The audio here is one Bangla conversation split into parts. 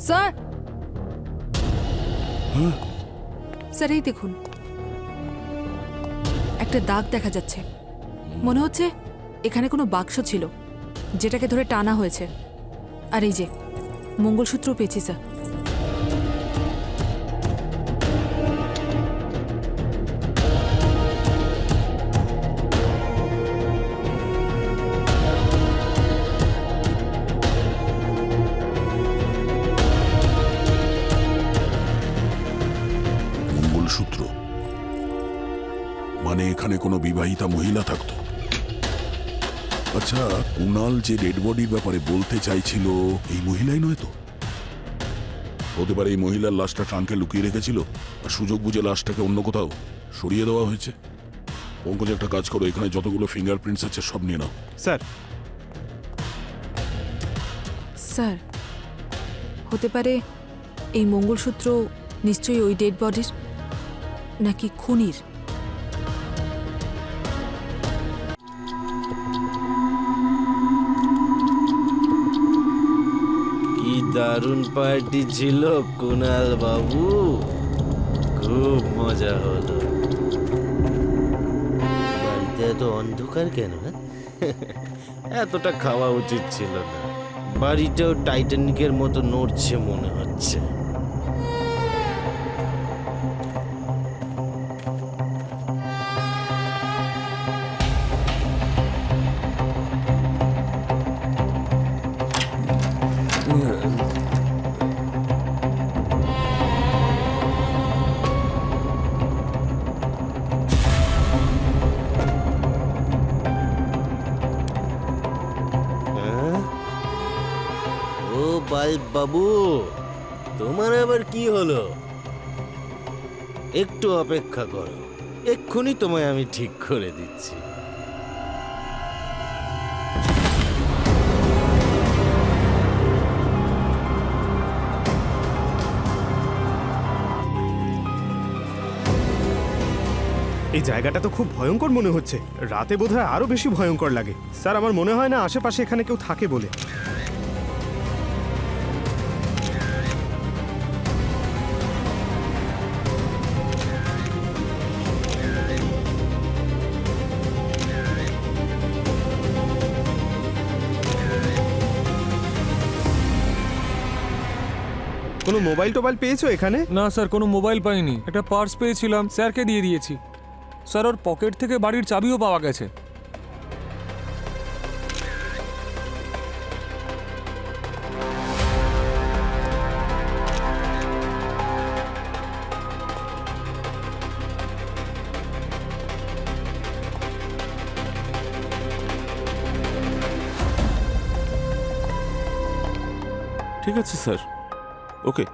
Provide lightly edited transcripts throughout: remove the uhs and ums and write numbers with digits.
স্যার, স্যার এই দেখুন, একটা দাগ দেখা যাচ্ছে। মনে হচ্ছে এখানে কোনো বাক্স ছিল যেটাকে ধরে টানা হয়েছে। আর এই যে মঙ্গলসূত্র পেয়েছি স্যার। মঙ্গলসূত্র মানে এখানে কোনো বিবাহিতা মহিলা থাকতো? আচ্ছা, কুণাল যে ডেড বডির ব্যাপারে বলতে চাইছিল এই মহিলাই নয় তো? হতে পারে এই মহিলার লাশটা ট্রাঙ্কে লুকিয়ে রেখেছিল আর সুযোগ বুঝে লাশটাকে অন্য কোথাও সরিয়ে দেওয়া হয়েছে। পঙ্কজ, একটা কাজ করো, এখানে যতগুলো ফিঙ্গারপ্রিন্টস আছে সব নিয়ে নাও। স্যার, স্যার, হতে পারে এই মঙ্গলসূত্র নিশ্চয়ই ওই ডেড বডির, নাকি খুনির। কি দারুণ পার্টি ছিল কুণাল বাবু, খুব মজা হলো। বাড়িতে এত অন্ধকার কেন? এতটা খাওয়া উচিত ছিল না। বাড়িটাও টাইটানিকের মতো নড়ছে মনে হচ্ছে। ও বাল্ব বাবু, তোমার আবার কি হলো? একটু অপেক্ষা করো, এক্ষুনি তোমায় আমি ঠিক করে দিচ্ছি। এই জায়গাটা তো খুব ভয়ঙ্কর মনে হচ্ছে। রাতে বোধহয় আরো বেশি ভয়ঙ্কর লাগে। স্যার, আমার মনে হয় না আশেপাশে এখানে কেউ থাকে বলে। কোনো মোবাইল টোবাইল পেয়েছো এখানে? না স্যার, কোনো মোবাইল পাইনি। একটা পার্স পেয়েছিলাম, স্যারকে দিয়ে দিয়েছি। স্যার, ওর পকেট থেকে বাড়ির চাবিও পাওয়া গেছে। ঠিক আছে স্যার, ওকে।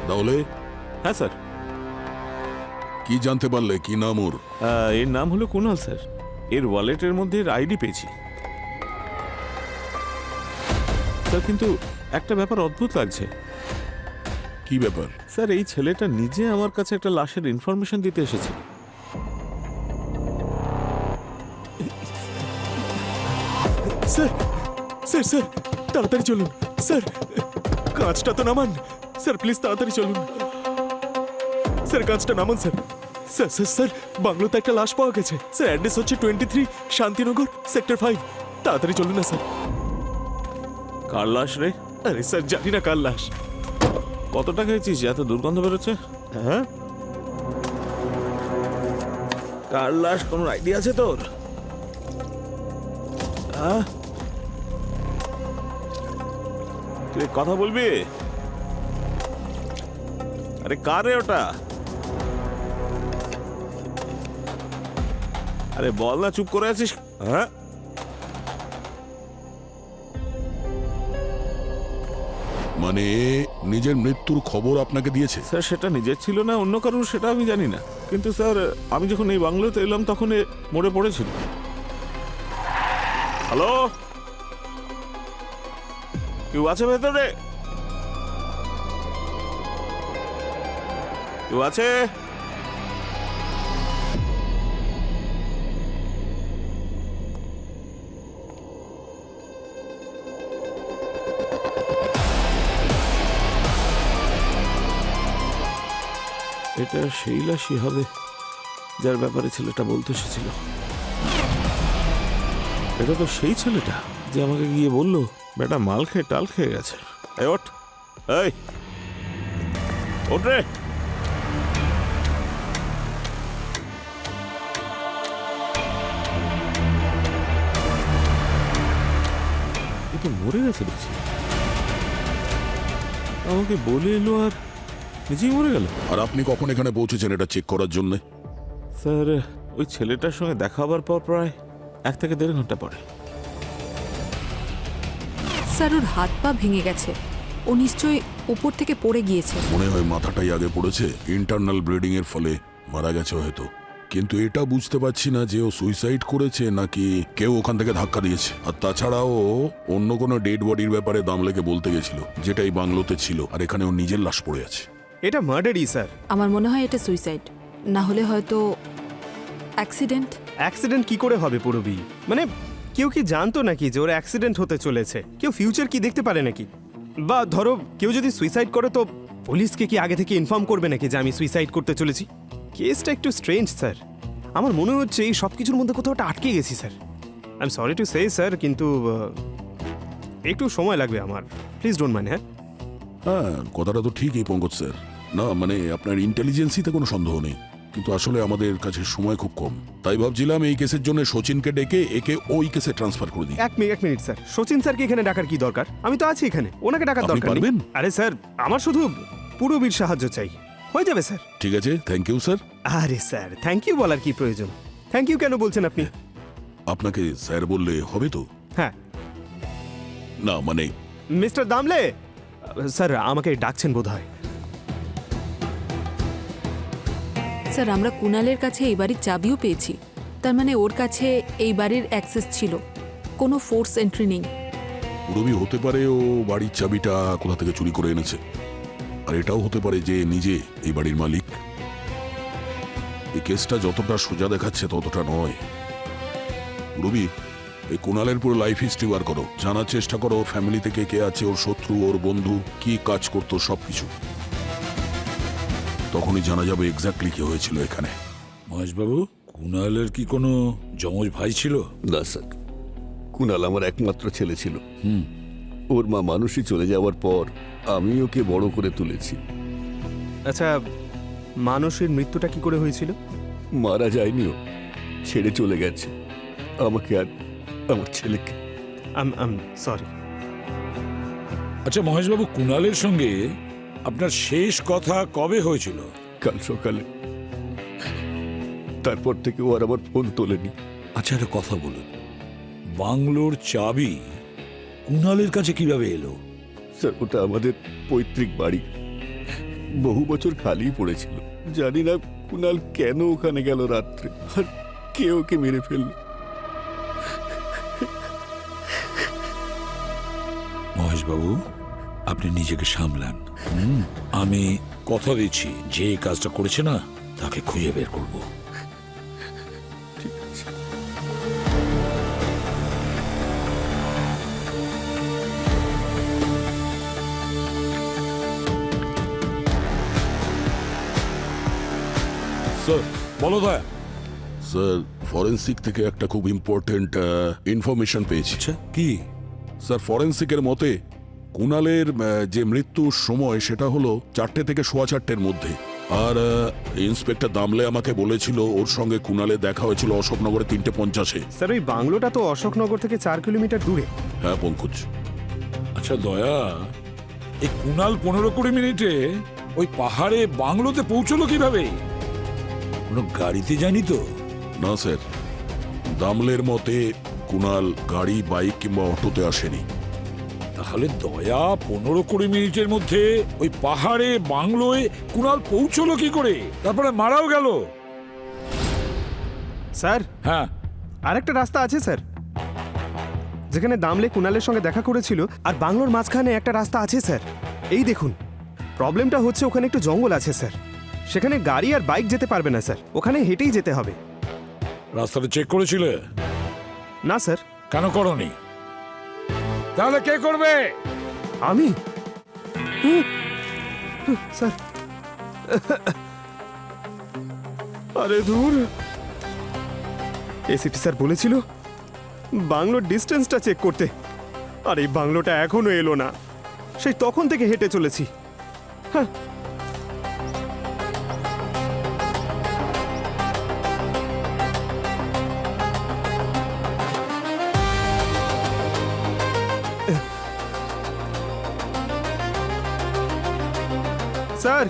তাহলে হ্যাঁ স্যার। কি জানতে পারলে? কি নাম ওর? এর নাম হলো কুণাল স্যার। এর ওয়ালেটের মধ্যে এর আইডি পেয়েছি স্যার, কিন্তু একটা ব্যাপার অদ্ভুত লাগছে। কি ব্যাপার? স্যার, এই ছেলেটা নিজে আমার কাছে একটা লাশের ইনফরমেশন দিতে এসেছে। স্যার, স্যার, স্যার, তাড়াতাড়ি চলুন। স্যার, কাঁচটা তো নামান। স্যার, প্লিজ তাড়াতাড়ি চলুন। স্যার, কাঁচটা নামান স্যার। স্যার, স্যার, স্যার, বাংলোতে একটা লাশ পাওয়া গেছে। স্যার, অ্যাড্রেস হচ্ছে 23 শান্তিনগর, সেক্টর 5। তাড়াতাড়ি চলুন না স্যার। কার লাশ রে? আরে স্যার, জানি না কার লাশ। কত টাকা খেয়েছিস এত দুর্গন্ধ বেরোচ্ছে? হ্যাঁ, কার লাশ কোনো আইডিয়া আছে তোর? হ্যাঁ, তুই কথা বলবি? আরে কার রে ওটা? আরে বল না, চুপ করে আছিস? হ্যাঁ, মানে নিজের মৃত্যুর খবর আপনাকে দিয়েছে? স্যার, সেটা নিজের ছিল না অন্য কারোর সেটা আমি জানি না, কিন্তু স্যার আমি যখন এই বাংলোতে এলাম তখন এ মরে পড়েছিল। হ্যালো, কেউ আছে ভেতরে? কেউ আছে? এটা সেই লাশই হবে যার ব্যাপারে ছেলেটা বলতে এসেছিল। এটা তো সেই ছেলেটা যে আমাকে গিয়ে বললো বেটা মাল খেয়ে টাল খেয়ে গেছে। এই ওঠ, এই ওঠ রে। এ তো মরে গেছে দেখছি। আমাকে বলে এলো আর নিজেই মরে গেল। আর আপনি কখন এখানে পৌঁছেছেন এটা চেক করার জন্য? স্যার ওই ছেলেটার সঙ্গে দেখা হবার পর প্রায় 1 থেকে 1.5 ঘন্টা পরে। স্যার ওর হাত পা ভেঙে গেছে, ও নিশ্চয়ই উপর থেকে পড়ে গিয়েছে। মনে হয় মাথাটাই আগে পড়েছে, ইন্টারনাল ব্লিডিং এর ফলে মারা গেছে হয়তো। কিন্তু এটা বুঝতে পারছি না যে ও সুইসাইড করেছে নাকি কেউ ওখান থেকে ধাক্কা দিয়েছে। আর তাছাড়াও অন্য কোনো ডেড বডির ব্যাপারে দামলেকে বলতে গেছিল, যেটা এই বাংলোতে ছিল, আর এখানে ওর নিজের লাশ পড়ে আছে। এটা মার্ডারই স্যার। আমার মনে হয় এটা সুইসাইড, না হলে হয়তো অ্যাক্সিডেন্ট। অ্যাক্সিডেন্ট কি করে হবে পুরবি? মানে কেউ কি জানতো নাকি যে ওর অ্যাক্সিডেন্ট হতে চলেছে? কেউ ফিউচার কি দেখতে পারে নাকি? বা ধরো কেউ যদি সুইসাইড করে তো পুলিশকে কি আগে থেকে ইনফর্ম করবে নাকি যে আমি সুইসাইড করতে চলেছি? কেসটা একটু স্ট্রেঞ্জ স্যার। আমার মনে হচ্ছে এই সব কিছুর মধ্যে কোথাও একটা আটকে গেছি sir. I am sorry to say sir, কিন্তু একটু সময় লাগবে আমার। Please don't mind. হ্যাঁ, কথাটা তো ঠিকই পঙ্কজ স্যার। না মানে আপনার ইন্টেলিজেন্সিতে কোনো সন্দেহ নেই, কিন্তু আসলে আমাদের কাছে সময় খুব কম। তাই ভাবছিলাম এই কেসের জন্য সচিনকে ডেকে একে ওই কেসে ট্রান্সফার করে দিই। এক মিনিট স্যার, সচিন স্যারকে এখানে ডাকার কি দরকার? আমি তো আছি এখানে, ওনাকে ডাকার আপনি দরকার নেই। পারবেন? আরে স্যার, আমার শুধু পুরবীর সাহায্য চাই, হয়ে যাবে স্যার। ঠিক আছে, থ্যাংক ইউ স্যার। আরে স্যার, থ্যাংক ইউ বলার কি প্রয়োজন? থ্যাংক ইউ কেন বলছেন আপনি? আপনাকে স্যার বললে হবে তো? হ্যাঁ, না মানে মিস্টার দামলে স্যার আমাকে ডাকছেন বোধহয়। স্যার আমরা কুণালের কাছে এই বাড়ির চাবিও পেয়েছি, তার মানে ওর কাছে এই বাড়ির অ্যাক্সেস ছিল, কোনো ফোর্স এন্ট্রি নেই। পুরবি হতে পারে ও বাড়ির চাবিটা কোথা থেকে চুরি করে এনেছে, আর এটাও হতে পারে যে নিজে এই বাড়ির মালিক। এই কেসটা যতটা সোজা দেখাচ্ছে ততটা নয়। পুরবি, এই কুণালের পুরো লাইফ হিস্ট্রি বার করো, জানার চেষ্টা করো ওর ফ্যামিলিতে কে কে আছে, ওর শত্রু, ওর বন্ধু, কি কাজ করতো, সবকিছু। তখনই জানা যাবে এক্স্যাক্টলি কি হয়েছিল এখানে। মহেশবাবু, কুণালের কি কোনো যমজ ভাই ছিল? না স্যার, কুণাল আমার একমাত্র ছেলে ছিল। ওর মা মানুষই চলে যাওয়ার পর আমি ওকে বড় করে তুলেছি। আচ্ছা, মানুষের মৃত্যুটা কি করে হয়েছিল? মারা যায়নি, ও ছেড়ে চলে গেছে আমাকে আর আমার ছেলেকে। সরি। আচ্ছা মহেশবাবু, কুণালের সঙ্গে আপনার শেষ কথা কবে হয়েছিল? কাল সকালে। তারপর থেকে ও আর আমার ফোন তোলেনি। আচ্ছা একটা কথা বলুন, বাংলোর চাবি কুণালের কাছে কিভাবে এলো? স্যার, ওটা আমাদের পৈতৃক বাড়ি, বহু বছর খালি পড়েছিল। জানি না কুণাল কেন ওখানে গেল রাত্রে, আর কে ওকে মেরে ফেলল। মহেশবাবু, আপনি নিজেকে সামলান। আমি কথা দিচ্ছি, যে এই কাজটা করেছে না তাকে খুঁজে বের করব। ঠিক আছে। স্যার বলো দয়া। স্যার, ফরেন্সিক থেকে একটা খুব ইম্পর্টেন্ট ইনফরমেশন পেয়েছি। আচ্ছা কি? স্যার, ফরেন্সিকের মতে কুণালের যে মৃত্যুর সময় সেটা হলো 4টে থেকে 4:15-এর মধ্যে। আর ইন্সপেক্টর দামলে আমাকে বলেছিল ওর সঙ্গে কুণালের দেখা হয়েছিল অশোকনগরে 3:50-এ। স্যার ওই বাংলোটা তো অশোকনগর থেকে 4 কিলোমিটার দূরে। হ্যাঁ পঙ্কজ। আচ্ছা দয়া, এই কুণাল 15-20 মিনিটে ওই পাহাড়ে বাংলোতে পৌঁছলো কিভাবে? কোনো গাড়িতে যায়নি তো? না স্যার, দামলের মতে কুণাল গাড়ি, বাইক কিংবা অটোতে আসেনি। তাহলে দয়া 15-20 মিনিটের মধ্যে ওই পাহাড়ে বাংলোয় কুণাল পৌঁছলো কি করে? তারপরে মারাও গেল। স্যার, হ্যাঁ, আরেকটা রাস্তা আছে স্যার, যেখানে দামলে কুণালের সঙ্গে দেখা করেছিল, আর বাংলোর মাঝখানে একটা রাস্তা আছে স্যার। এই দেখুন, প্রবলেমটা হচ্ছে ওখানে একটু জঙ্গল আছে স্যার, সেখানে গাড়ি আর বাইক যেতে পারবে না স্যার, ওখানে হেঁটেই যেতে হবে। রাস্তাটা চেক করেছিলে? না স্যার। কেন করনি? তাহলে কে করবে? আমি? স্যার, আরে দূর, এসিপি স্যার বলেছিল বাংলোর ডিস্টেন্সটা চেক করতে, আর এই বাংলোটা এখনো এলো না। সেই তখন থেকে হেঁটে চলেছি। হ্যাঁ, স্যার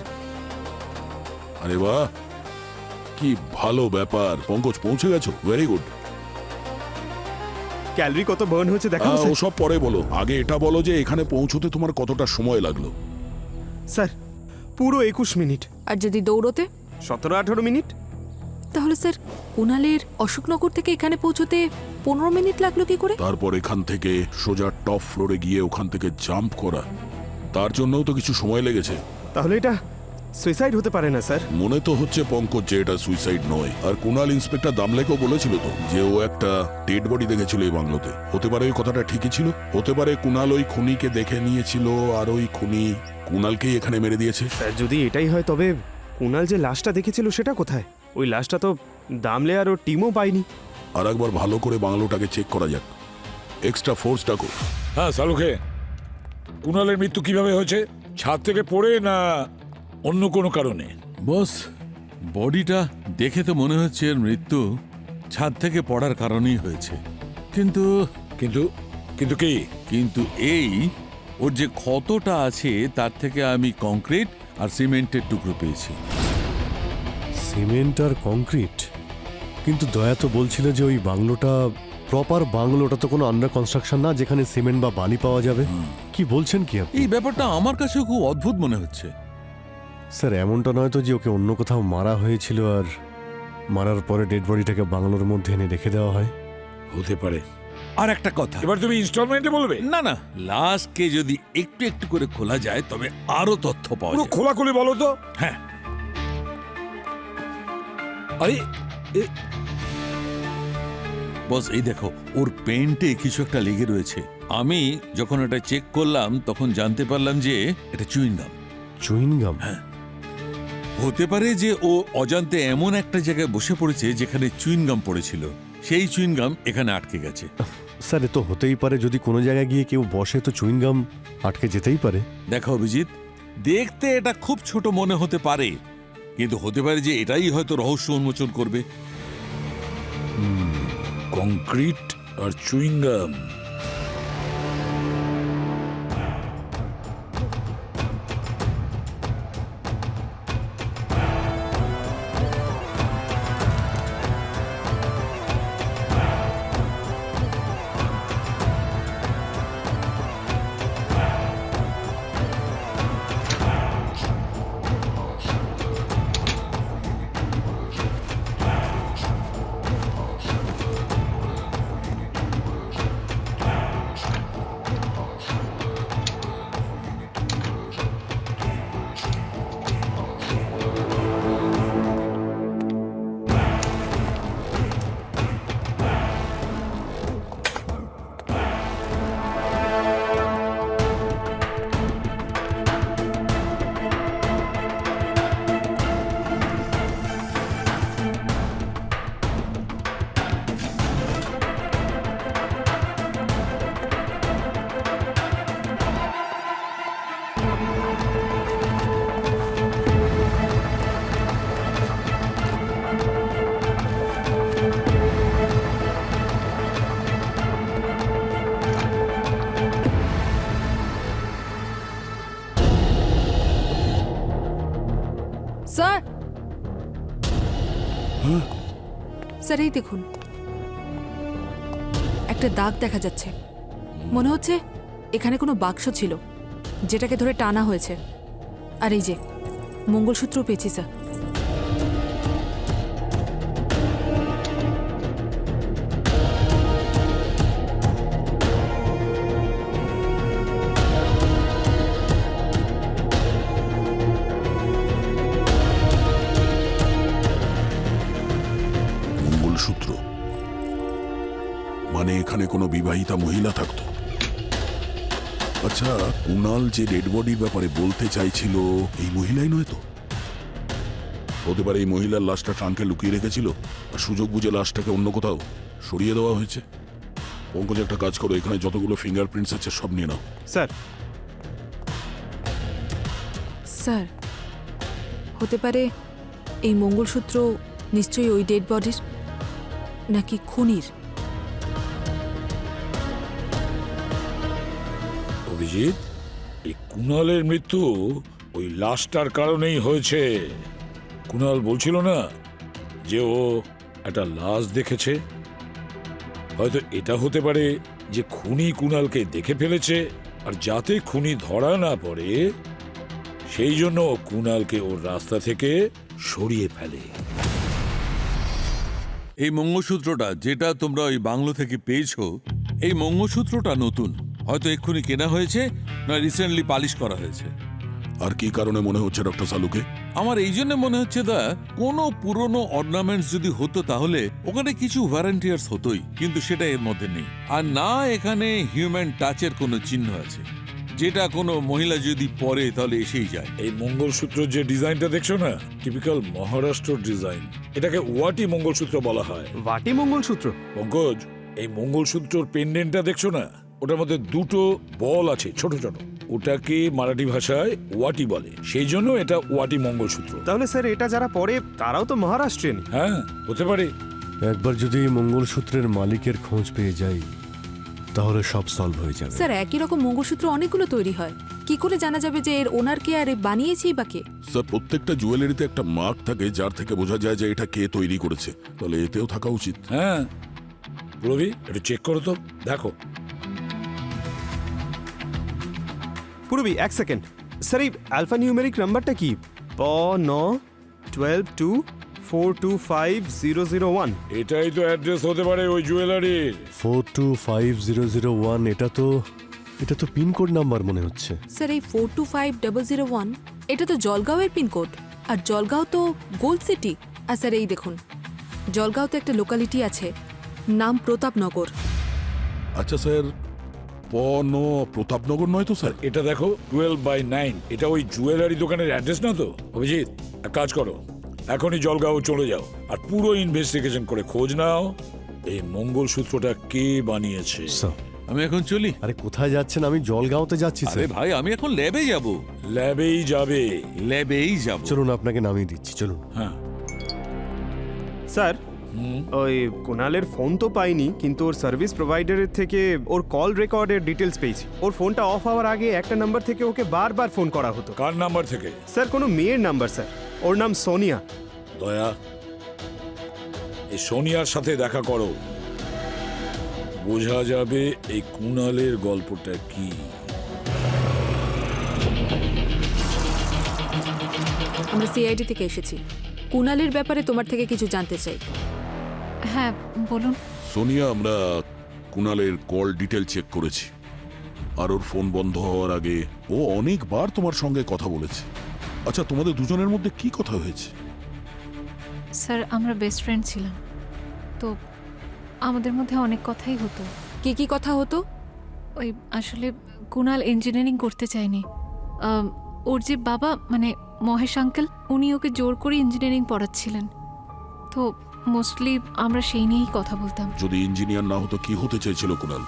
আরে বাহ, কি ভালো ব্যাপার। পঙ্কজ পৌঁছে গেছো, ভেরি গুড। ক্যালোরি কত বার্ন হয়েছে দেখাবো স্যার? ওসব পরে বলো, আগে এটা বলো যে এখানে পৌঁছতে তোমার কতটা সময় লাগলো। স্যার পুরো 21 মিনিট। আর যদি দৌড়তে? 17-18 মিনিট। তাহলে স্যার কুণালের অশোকনগর থেকে এখানে পৌঁছতে 15 মিনিট লাগলো কি করে? তারপর এখান থেকে সোজা টপ ফ্লোরে গিয়ে ওখান থেকে জাম্প করা, তার জন্যও তো কিছু সময় লেগেছে। তাহলে এটা সুইসাইড হতে পারে না স্যার? মনে তো হচ্ছে পঙ্কজ যে এটা সুইসাইড নয়। আর কুণাল ইন্সপেক্টর দামলেকেও বলেছিল তো যে ও একটা ডেড বডি দেখেছিল এই বাংলোতে। হতে পারে ওই কথাটা ঠিকই ছিল। হতে পারে কুণাল ওই খুনিকে দেখে নিয়েছিল আর ওই খুনি কুণালকেই এখানে মেরে দিয়েছে। স্যার যদি এটাই হয় তবে কুণাল যে লাশটা দেখেছিল সেটা কোথায়? ওই লাশটা তো দামলে আর ওর টিমও পায়নি। আর একবার ভালো করে বাংলোটাকে চেক করা যাক। এক্সট্রা ফোর্স ডাকো। হ্যাঁ সালুখে, কুণালের মৃত্যু কিভাবে হয়েছে? ছাদ থেকে পড়ে না অন্য কোনো কারণে? বস, বডিটা দেখে তো মনে হচ্ছে এর মৃত্যু ছাদ থেকে পড়ার কারণেই হয়েছে। কিন্তু কিন্তু কিন্তু কি? কিন্তু এই, ওর যে ক্ষতটা আছে তার থেকে আমি কংক্রিট আর সিমেন্টের টুকরো পেয়েছি। সিমেন্ট আর কংক্রিট? কিন্তু দয়া তো বলছিল যে ওই বাংলোটা প্রপার বাংলোটা তো কোনো আন্ডার কনস্ট্রাকশন না যেখানে সিমেন্ট বা বালি পাওয়া যাবে। কি বলছেন কি আপনি? এই ব্যাপারটা আমার কাছে খুব অদ্ভুত মনে হচ্ছে। স্যার এমনটা নয় তো যে ওকে অন্য কোথাও মারা হয়েছিল আর মারার পরে ডেড বডিটাকে বাংলোর মধ্যে এনে রেখে দেওয়া হয়? হতে পারে। আর একটা কথা, এবার তুমি ইনস্টলমেন্টে বলবে? না না, লাশকে যদি একটু একটু করে খোলা যায় তবে আরো তথ্য পাওয়া পুরো যায়। খোলাখুলি বলো তো। হ্যাঁ, আরে বস এই দেখো, ওর পেন্টে কিছু একটা লেগে রয়েছে। আমি যখন এটা চেক করলাম তখন জানতে পারলাম যে এটা চুইংগাম। চুইনগাম? হতে পারে যে ও অজান্তে এমন একটা জায়গায় বসে পড়েছে যেখানে চুইনগাম পড়েছিল, সেই চুইনগাম এখানে আটকে গেছে। স্যার এ তো হতেই পারে, যদি কোনো জায়গায় গিয়ে কেউ বসে তো চুইনগাম আটকে যেতেই পারে। দেখো অভিজিৎ, দেখতে এটা খুব ছোট মনে হতে পারে, কিন্তু হতে পারে যে এটাই হয়তো রহস্য উন্মোচন করবে। কংক্রিট আর চুইংগাম। স্যার, স্যার এই দেখুন, একটা দাগ দেখা যাচ্ছে। মনে হচ্ছে এখানে কোনো বাক্স ছিল যেটাকে ধরে টানা হয়েছে। আর এই যে মঙ্গলসূত্র পেয়েছি স্যার। মঙ্গলসূত্র মানে এখানে কোনো বিবাহিতা মহিলা থাকতো। আচ্ছা, কুণাল যে ডেড বডির ব্যাপারে বলতে চাইছিল এই মহিলাই নয় তো? হতে পারে এই মহিলার লাশটা ট্রাঙ্কে লুকিয়ে রেখেছিল আর সুযোগ বুঝে লাশটাকে অন্য কোথাও সরিয়ে দেওয়া হয়েছে। পঙ্কজ, একটা কাজ করো, এখানে যতগুলো ফিঙ্গারপ্রিন্টস আছে সব নিয়ে নাও। স্যার, স্যার, হতে পারে এই মঙ্গলসূত্র নিশ্চয়ই ওই ডেড বডির, নাকি খুনির। অভিজিৎ, এই কুণালের মৃত্যু ওই লাশটার কারণেই হয়েছে। কুণাল বলছিল না যে ও একটা লাশ দেখেছে? হয়তো এটা হতে পারে যে খুনি কুণালকে দেখে ফেলেছে, আর যাতে খুনি ধরা না পড়ে সেই জন্য কুণালকে ওর রাস্তা থেকে সরিয়ে ফেলে। এই মঙ্গলসূত্রটা যেটা তোমরা ওই বাংলো থেকে পেয়েছো, এই মঙ্গলসূত্রটা নতুন, হয়তো এক্ষুনি কেনা হয়েছে, না রিসেন্টলি পালিশ করা হয়েছে। আর কি কারণে মনে হচ্ছে ডক্টর সালুকে? আমার এই জন্য মনে হচ্ছে দা, কোনো পুরনো অর্নামেন্টস যদি হতো তাহলে ওখানে কিছু ভ্যারান্টিয়ার্স হতোই, কিন্তু সেটা এর মধ্যে নেই। আর না এখানে হিউম্যান টাচের কোনো চিহ্ন আছে, যেটা কোনো মহিলা যদি পরে তাহলে এসেই যায়। এই মঙ্গলসূত্রের যে ডিজাইনটা দেখছো না, টিপিক্যাল মহারাষ্ট্র ডিজাইন। এটাকে ওয়াটি মঙ্গলসূত্র বলা হয়। বাটি মঙ্গলসূত্র? পঙ্কজ, এই মঙ্গলসূত্রর পেন্ডেন্টটা দেখছো না, ওটার মধ্যে দুটো বল আছে ছোট ছোট, ওটাকে মারাঠি ভাষায় ওয়াটি বলে, সেই জন্য এটা ওয়াটি মঙ্গলসূত্র। তাহলে স্যার এটা যারা পরে তারাও তো মহারাষ্ট্রিয়ান। হ্যাঁ, হতে পারে। একবার যদি এই মঙ্গলসূত্রের মালিকের খোঁজ পেয়ে যাই তাহলে সব সলভ হয়ে যাবে। স্যার, একই রকম মঙ্গলসূত্র অনেকগুলো তৈরি হয়, কি করে জানা যাবে যে এর ওনার কে আর এ বানিয়েছেই বা কে? স্যার, প্রত্যেকটা জুয়েলারিতে একটা মার্ক থাকে যার থেকে বোঝা যায় যে এটা কে তৈরি করেছে, তাহলে এতেও থাকা উচিত। হ্যাঁ, রবি একটু চেক করো তো, দেখো। পুরবি, এক সেকেন্ড স্যার, এই অ্যালফা নিউমেরিক নাম্বারটা কি? P91224250001। এটাই তো অ্যাড্রেস হতে পারে ওই জুয়েলারির। 425001, এটা তো পিনকোড নাম্বার মনে হচ্ছে। স্যার, এই 425001 এটা তো জলগাঁওয়ের পিনকোড, আর জলগাঁও তো গোল্ড সিটি। আর স্যার এই দেখুন, জলগাঁওতে একটা লোকালিটি আছে, নাম প্রতাপনগর। আচ্ছা স্যার, প্রতাপনগর নয় তো স্যার? এটা দেখো 12/9, এটা ওই জুয়েলারি দোকানের অ্যাড্রেস না তো? অভিজিৎ, এক কাজ করো, এখনই জলগাঁও চলে যাও আর পুরো ইনভেস্টিগেশন করে খোঁজ নাও এই মঙ্গলসূত্রটা কে বানিয়েছে। স্যার, আমি এখন চলি। আরে কোথায় যাচ্ছেন? আমি জলগাঁওতে যাচ্ছি আরে স্যার। ভাই, আমি এখন ল্যাবে যাব। ল্যাবেই যাবে? ল্যাবেই যাব। চলুন, আপনাকে নামিয়ে দিচ্ছি, চলুন। হ্যাঁ। স্যার, ওই কুণালের ফোন তো পাইনি, কিন্তু ওর সার্ভিস প্রোভাইডারের থেকে ওর কল রেকর্ডের ডিটেলস পেয়েছি। ওর ফোনটা অফ হওয়ার আগে একটা নাম্বার থেকে ওকে বারবার ফোন করা হতো। কার নাম্বার থেকে? স্যার, কোনো মেয়ের নাম্বার স্যার, ওর নাম সোনিয়া। দয়া, এই সোনিয়ার সাথে দেখা করো, বোঝা যাবে এই কুণালের গল্পটা কি। আমরা সিআইডি থেকে এসেছি, কুণালের ব্যাপারে তোমার থেকে কিছু জানতে চাই। হ্যাঁ, বলুন। সোনিয়া, আমরা কুণালের কল ডিটেল চেক করেছি, আর ওর ফোন বন্ধ হওয়ার আগে ও অনেকবার তোমার সঙ্গে কথা বলেছে। আচ্ছা, তোমাদের দুজনের মধ্যে কি কথা হয়েছে? স্যার, আমরা বেস্ট ফ্রেন্ড ছিলাম, তো আমাদের মধ্যে অনেক কথাই হতো। কি কি কথা হতো? ওই আসলে কুণাল ইঞ্জিনিয়ারিং করতে চায়নি। ওর যে বাবা, মানে মহেশ আঙ্কেল, উনি ওকে জোর করে ইঞ্জিনিয়ারিং পড়াচ্ছিলেন, তো মোস্টলি আমরা সেই নিয়েই কথা বলতাম। যদি ইঞ্জিনিয়ার না হতো কি হতে চেয়েছিল কুণাল?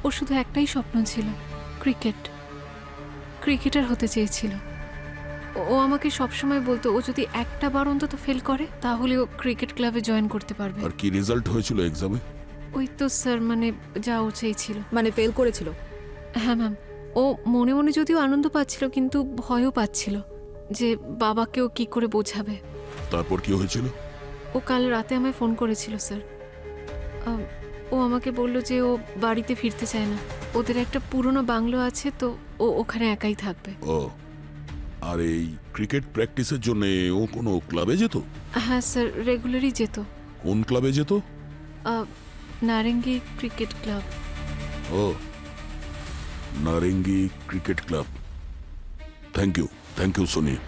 ওর শুধু একটাই স্বপ্ন ছিল, ক্রিকেটার হতে চেয়েছিল। ও আমাকে সবসময় বলতো ও যদি একটা বার অন্তত ফেল করে তাহলে ও ক্রিকেট ক্লাবে জয়েন করতে পারবে। আর কি রেজাল্ট হয়েছিল এক্সামে? ওই তো স্যার, মানে যা ও চেয়েছিল। মানে ফেল করেছিল? হ্যাঁ ম্যাম, ও মনে মনে যদিও আনন্দ পাচ্ছিল কিন্তু ভয়ও পাচ্ছিল যে বাবাকেও কি করে বোঝাবে। তারপর কি হয়েছিল? ও কাল রাতে আমায় ফোন করেছিল স্যার। ও আমাকে বলল যে ও বাড়িতে ফিরতে চায় না, ওদের একটা পুরনো বাংলো আছে, তো ও ওখানে একাই থাকবে। ও, আর এই ক্রিকেট প্র্যাকটিসের জন্য ও কোনো ক্লাবে যেত? হ্যাঁ স্যার, রেগুলারই যেত। কোন ক্লাবে যেত? Narengi cricket club. ও, Narengi cricket club. Thank you Sonia.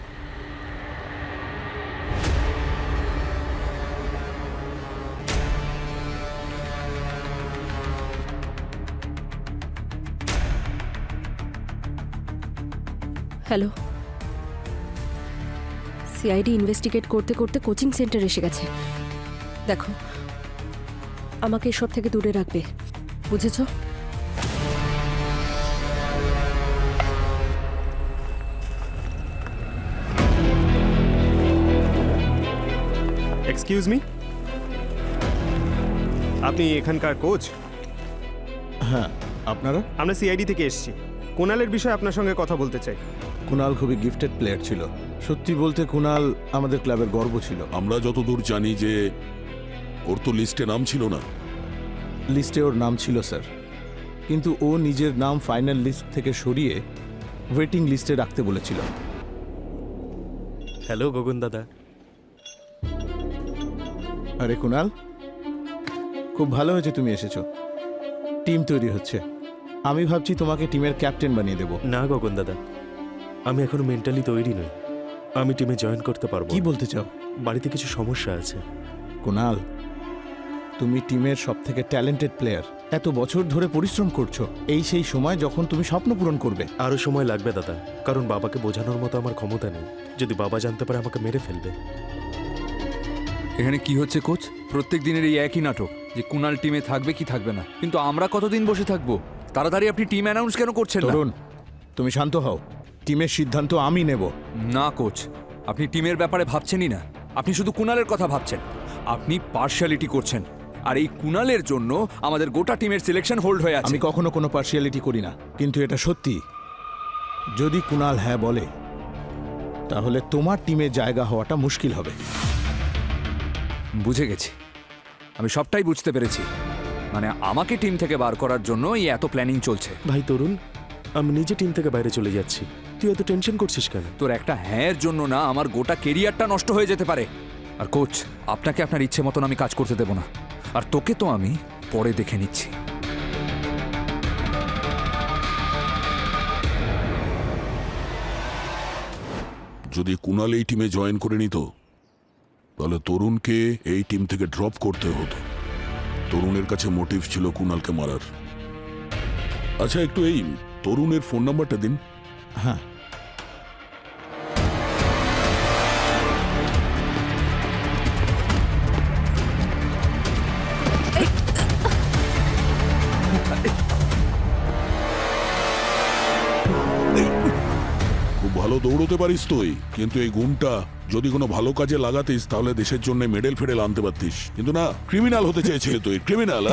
Hello, CID investigate করতে করতে কোচিং সেন্টার এসে গেছে। দেখো, আমাকে এসব থেকে দূরে রাখবে, বুঝেছো? এক্সকিউজ মি, আপনি এখানকার কোচ? হ্যাঁ, আপনারা? আমরা সিআইডি থেকে এসেছি। কুণালের বিষয়ে আপনার সঙ্গে কথা বলতে চাই। কুণাল খুবই গিফটেড প্লেয়ার ছিল। সত্যি বলতে কুণাল আমাদের ক্লাবের গর্ব ছিল। আমরা যতদূর জানি যে ওর তো লিস্টে নাম ছিল না। লিস্টে ওর নাম ছিল স্যার, কিন্তু ও নিজের নাম ফাইনাল লিস্ট থেকে সরিয়ে ওয়েটিং লিস্টে রাখতে বলেছিল। হ্যালো গগন দাদা। আরে কুণাল, খুব ভালো হয়েছে তুমি এসেছো। টিম তৈরি হচ্ছে, আমি ভাবছি তোমাকে টিমের ক্যাপ্টেন বানিয়ে দেব। না গগন দাদা, আমি এখনো মেন্টালি তৈরি নই। আমি টিমে জয়েন করতে পারবো। কি বলতে চাও? বাড়িতে কিছু সমস্যা আছে। কুণাল, তুমি টিমের সবথেকে ট্যালেন্টেড প্লেয়ার, এত বছর ধরে পরিশ্রম করছো, এই সেই সময় যখন তুমি স্বপ্ন পূরণ করবে। আরো সময় লাগবে দাদা, কারণ বাবাকে বোঝানোর মতো আমার ক্ষমতা নেই। যদি বাবা জানতে পারে আমাকে মেরে ফেলবে। এখানে কি হচ্ছে কোচ? প্রত্যেক দিনের এই একই নাটক যে কুণাল টিমে থাকবে কি থাকবে না, কিন্তু আমরা কতদিন বসে থাকবো? তাড়াতাড়ি আপনি টিম অ্যানাউন্স কেন করছেন না? তরুণ, তুমি শান্ত হও, টিমের সিদ্ধান্ত আমি নেব। না কোচ, আপনি টিমের ব্যাপারে ভাবছেনই না, আপনি শুধু কুণালের কথা ভাবছেন। আপনি পার্শিয়ালিটি করছেন, আর এই কুণালের জন্য আমাদের গোটা টিমের সিলেকশন হোল্ড হয়ে আছে। আমি কখনো কোনো পার্শিয়ালিটি করি না, কিন্তু এটা সত্যি। যদি কুণাল হ্যাঁ বলে, তাহলে তোমার টিমে জায়গা হওয়াটা মুশকিল হবে। বুঝে গেছি, আমি সবটাই বুঝতে পেরেছি। মানে আমাকে টিম থেকে বার করার জন্য এই এত প্ল্যানিং চলছে। ভাই তরুণ, আমি নিজে টিম থেকে বাইরে চলে যাচ্ছি, তুই এত টেনশন করছিস কেন? তোর একটা হ্যাঁর জন্য না আমার গোটা কেরিয়ারটা নষ্ট হয়ে যেতে পারে। আর কোচ, আপনাকে আপনার ইচ্ছে মতন আমি কাজ করতে দেব না, আর তোকে তো আমি পরে দেখে নিচ্ছি। যদি কুণাল এই টিমে জয়েন করে নিত, তাহলে তরুণকে এই টিম থেকে ড্রপ করতে হতো। তরুণের কাছে মোটিভ ছিল কুণালকে মারার। আচ্ছা, একটু এই তরুণের ফোন নাম্বারটা দিন। হ্যাঁ, খুব ভালো দৌড়তে পারিস তুই, কিন্তু এই গুণটা যদি কোনো ভালো কাজে লাগাতিস তাহলে দেশের জন্য মেডেল ফেডেল আনতে পারতিস, কিন্তু না, ক্রিমিনাল হতে চেয়েছিলি তুই। ক্রিমিনাল?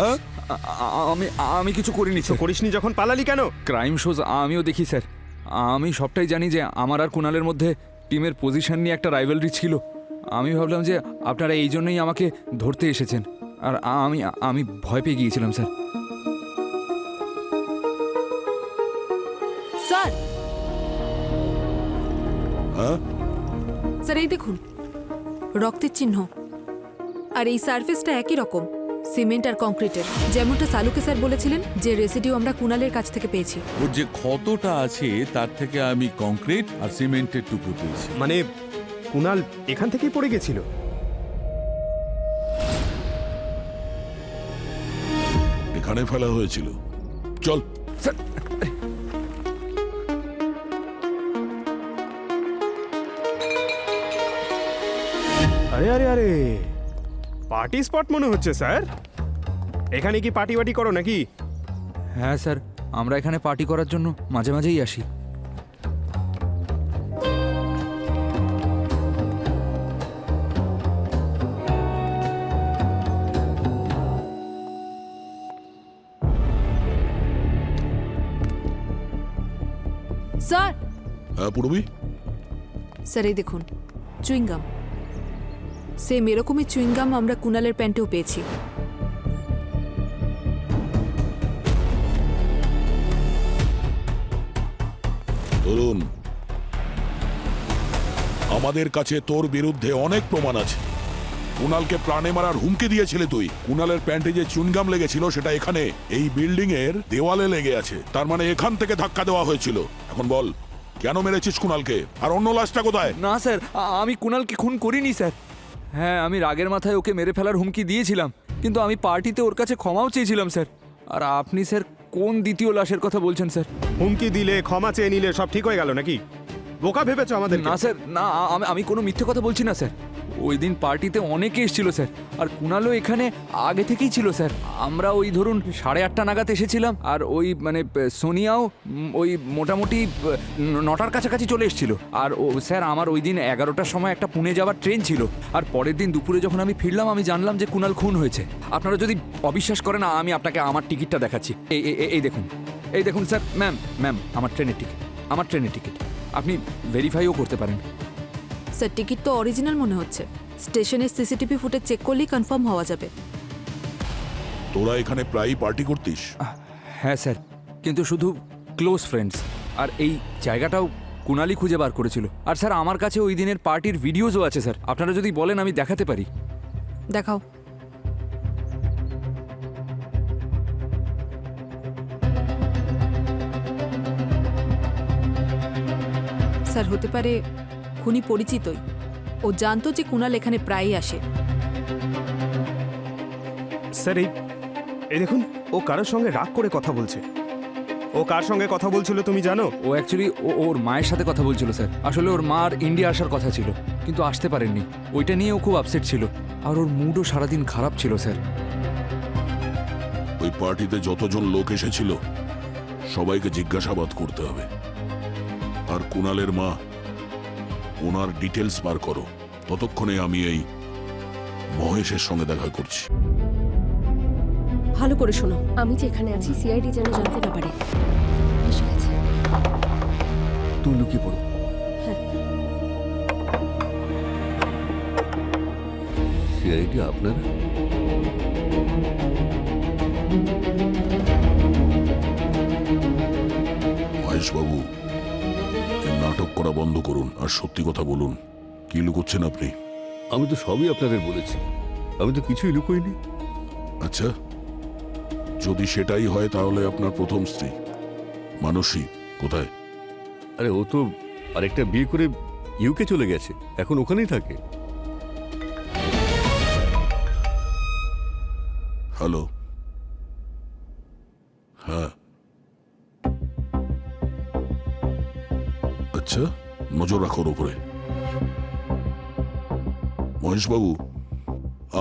আমি আমি কিছু করিনি স্যার। করিসনি যখন পালালি কেন? ক্রাইম শোজ আমিও দেখি স্যার, আমি সবটাই জানি যে আমার আর কুণালের মধ্যে টিমের পজিশন নিয়ে একটা রাইভালরি ছিল। আমি ভাবলাম যে আপনারা এই জন্যই আমাকে ধরতে এসেছেন, আর আমি আমি ভয় পেয়ে গিয়েছিলাম স্যার। স্যার, হ্যাঁ স্যার এই দেখুন, রক্তের চিহ্ন, আর এই সারফেসটা একই রকম, সিমেন্ট আর কংক্রিটের, যেমনটা সালুকে স্যার বলেছিলেন যে রেসিডিউ আমরা কুণালের কাছ থেকে পেয়েছি। ওর যে ক্ষতটা আছে তার থেকে আমি কংক্রিট আর সিমেন্টের টুকরো পেয়েছি। মানে কুণাল এখান থেকেই পড়ে গেছিল? এখানে ফেলা হয়েছিল। চল। স্যার, আরে আরে আরে, পার্টি স্পট মনে হচ্ছে স্যার। এখানে কি পার্টি ওয়ার্টি করো নাকি? হ্যাঁ স্যার, আমরা এখানে পার্টি করার জন্য মাঝে মাঝেই আসি। স্যার, হ্যাঁ পূর্বী, স্যার এই দেখুন, চুইংগাম, সেম এরকমই চুইংগাম আমরা কুণালের প্যান্টেও পেয়েছি। তরুণ, আমাদের কাছে তোর বিরুদ্ধে অনেক প্রমাণ আছে। কুণালকে প্রাণে মারার হুমকি দিয়েছিলে তুই। কুণালের প্যান্টে যে চুনগাম লেগেছিল সেটা এখানে এই বিল্ডিং এর দেওয়ালে লেগে আছে, তার মানে এখান থেকে ধাক্কা দেওয়া হয়েছিল। এখন বল, কেন মেরেছিস কুণালকে? আর অন্য লাশটা কোথায়? না স্যার, আমি কুণালকে খুন করিনি স্যার। হ্যাঁ, আমি রাগের মাথায় ওকে মেরে ফেলার হুমকি দিয়েছিলাম, কিন্তু আমি পার্টিতে ওর কাছে ক্ষমাও চেয়েছিলাম স্যার। আর আপনি স্যার কোন দ্বিতীয় লাশের কথা বলছেন স্যার? হুমকি দিলে, ক্ষমা চেয়ে নিলে সব ঠিক হয়ে গেল নাকি? বোকা ভেবেছো আমাদের? না স্যার, না, আমি কোনো মিথ্যে কথা বলছি না স্যার। ওই দিন পার্টিতে অনেকে এসেছিল স্যার, আর কুণালও এখানে আগে থেকেই ছিল স্যার। আমরা ওই ধরুন 8:30 নাগাদ এসেছিলাম, আর ওই মানে সোনিয়াও ওই মোটামুটি 9টার কাছাকাছি চলে এসেছিল। আর স্যার আমার ওই দিন 11টার সময় একটা পুনে যাওয়ার ট্রেন ছিল, আর পরের দিন দুপুরে যখন আমি ফিরলাম আমি জানলাম যে কুণাল খুন হয়েছে। আপনারা যদি অবিশ্বাস করেন আমি আপনাকে আমার টিকিটটা দেখাচ্ছি। এই দেখুন, এই দেখুন স্যার। ম্যাম আমার ট্রেনের টিকিট আপনি ভেরিফাইও করতে পারেন। স্যার টিকিট তো অরিজিনাল মনে হচ্ছে। স্টেশনের সিসিটিভি ফুটেজ চেক করলেই কনফার্ম হওয়া যাবে। তোরা এখানে প্রায়ই পার্টি করতিস? হ্যাঁ স্যার, কিন্তু শুধু ক্লোজ ফ্রেন্ডস। আর এই জায়গাটাও কুণালই খুঁজে বার করেছিল। আর স্যার আমার কাছে ওই দিনের পার্টির ভিডিওসও আছে স্যার, আপনারা যদি বলেন আমি দেখাতে পারি। দেখাও। স্যার হতে পারে খুনি পরিচিতই। ও জানতো যে কুণাল এখানে প্রায়ই আসে। স্যার এই দেখুন, ও কারোর সঙ্গে রাগ করে কথা বলছে। ও কার সঙ্গে কথা বলছিল তুমি জানো? ও অ্যাকচুয়ালি ওর মায়ের সাথে কথা বলছিল স্যার। আসলে ওর মার ইন্ডিয়া আসার কথা ছিল, কিন্তু আসতে পারেননি। ওইটা নিয়ে ও খুব আপসেট ছিল, আর ওর মুডও সারাদিন খারাপ ছিল স্যার। ওই পার্টিতে যতজন লোক এসেছিল সবাইকে জিজ্ঞাসাবাদ করতে হবে। আর কুণালের মা, ওনার ডিটেলস বার করো। ততক্ষণে আমি এই মহেশের সঙ্গে দেখা করছি। ভালো করে শোনো, আমি যে এখানে আছি সিআইডি যেন জানতে না পারে। এসে গেছে। তুমি লুকিয়ে পড়ো। হ্যাঁ। সিআইডি আপনারা? মহেশবাবু, এই নাটক করা বন্ধ করুন আর সত্যি কথা বলুন। কি লুকোচ্ছেন আপনি? আমি তো সবই আপনাদের বলেছি, আমি তো কিছুই লুকোইনি। আচ্ছা, যদি সেটাই হয় তাহলে আপনার প্রথম স্ত্রী মানসী কোথায়? আরে ও তো আরেকটা বিয়ে করে ইউকে চলে গেছে, এখন ওখানেই থাকে। হ্যালো? হ্যাঁ, আচ্ছা, নজর রাখো ওর উপরে। মহেশবাবু,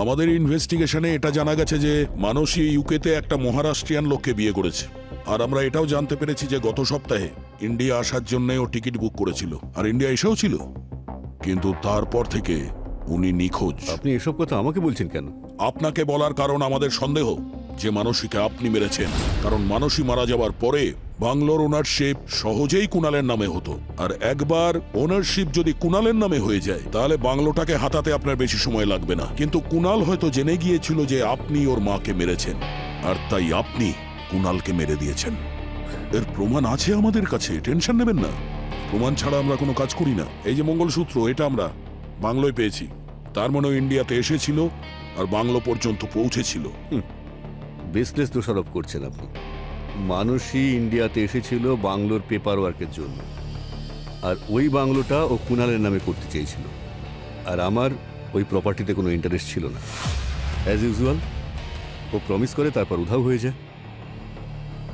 আমাদের ইনভেস্টিগেশনে এটা জানা গেছে যে মানসী ইউকেতে একটা মহারাষ্ট্রিয়ান লোককে বিয়ে করেছে। আর আমরা এটাও জানতে পেরেছি যে গত সপ্তাহে ইন্ডিয়া আসার জন্য ও টিকিট বুক করেছিল, আর ইন্ডিয়া এসেও ছিল, কিন্তু তারপর থেকে উনি নিখোঁজ। আপনি এসব কথা আমাকে বলছেন কেন? আপনাকে বলার কারণ আমাদের সন্দেহ যে মানসীকে আপনি মেরেছেন। কারণ মানসী মারা যাওয়ার পরে বাংলোর ওনারশিপ সহজেই কুণালের নামে হতো, আর একবার ওনারশিপ যদি কুণালের নামে হয়ে যায় তাহলে বাংলোটাকে হাতাতে আপনার বেশি সময় লাগবে না। কিন্তু কুণাল হয়তো জেনে গিয়েছিল যে আপনি ওর মাকে মেরেছেন, আর তাই আপনি কুণালকে মেরে দিয়েছেন। এর প্রমাণ আছে আমাদের কাছে, টেনশন নেবেন না। প্রমাণ ছাড়া আমরা কোনো কাজ করি না। এই যে মঙ্গলসূত্র, এটা আমরা বাংলোয় পেয়েছি। তার মানে ইন্ডিয়াতে এসেছিল আর বাংলো পর্যন্ত পৌঁছেছিল। বেসলেস দোষারোপ করছেন আপনি। মানসী ইন্ডিয়াতে এসেছিল বাংলোর পেপার ওয়ার্কের জন্য, আর ওই বাংলোটা ও কুণালের নামে করতে চেয়েছিল, আর আমার ওই প্রপার্টিতে কোনো ইন্টারেস্ট ছিল না। অ্যাজ ইউজুয়াল ও প্রমিস করে তারপর উধাও হয়ে যায়।